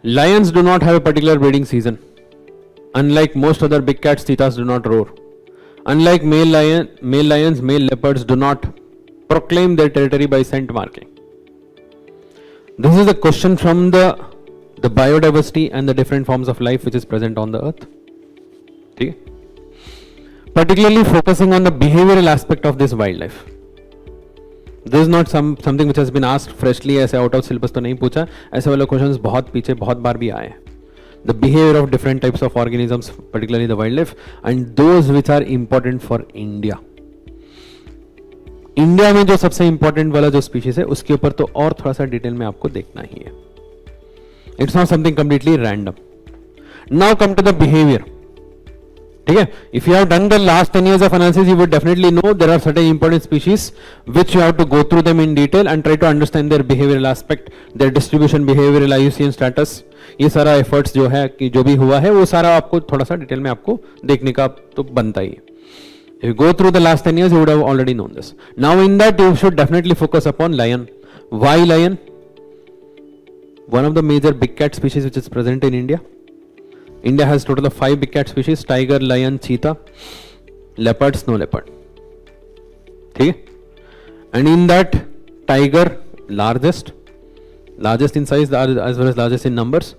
Lions do not have a particular breeding season. Unlike most other big cats, cheetahs do not roar. Unlike male lions, male leopards do not proclaim their territory by scent marking. This is a question from the biodiversity and the different forms of life which is present on the earth. Okay? Particularly focusing on the behavioral aspect of this wildlife. This is not something which has been asked freshly, ऐसे out of syllabus तो नहीं पूछा, ऐसे वाले questions बहुत पीछे बहुत बार भी आए. The behavior of different types of organisms, particularly the wildlife, and those which are important for India. India में जो सबसे इंपॉर्टेंट वाला जो स्पीशीज है उसके ऊपर तो और थोड़ा सा डिटेल में आपको देखना ही है. It's not something completely random. Now come to the behaviour. ठीक है, if you have done the last 10 years of analysis, you would definitely know there are certain important species which you have to go through them in detail and try to understand their behavioral aspect, their distribution, behavioral, IUCN status. ये सारा efforts जो है कि जो भी हुआ है वो सारा आपको थोड़ा सा डिटेल में आपको देखने का तो बनता ही है. If you go through the last 10 years, you would have already known this. Now in that you should definitely focus upon lion. Why lion? One of the major big cat species which is present in India. India has total of 5 big cat species: tiger, lion, cheetah, leopard, snow leopard. ठीक है? And in that, tiger largest in size as well as largest in numbers.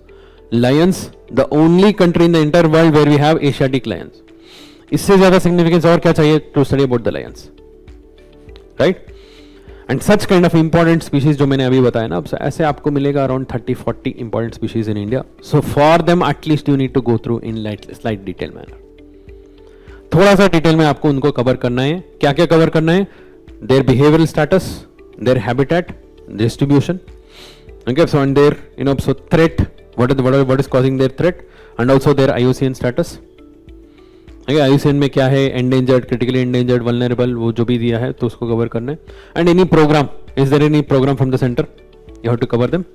Lions, the only country in the entire world where we have Asiatic lions. इससे ज्यादा significance और क्या चाहिए to study about the lions, right? And such kind of important species जो मैंने अभी बताया ना, ऐसे आपको मिलेगा around 30-40 important species in India. So for them at least you need to go through in slight detail manner. थोड़ा सा डिटेल में आपको उनको कवर करना है. क्या क्या कवर करना है? Their behavioral status, their habitat, distribution. Okay, so and their so threat, what is causing their threat, and also their IUCN status. Okay, IUCN में क्या है, endangered, critically endangered, vulnerable, वो जो भी दिया है तो उसको कवर करना है. And any program, is there any program from the center? You have to cover them.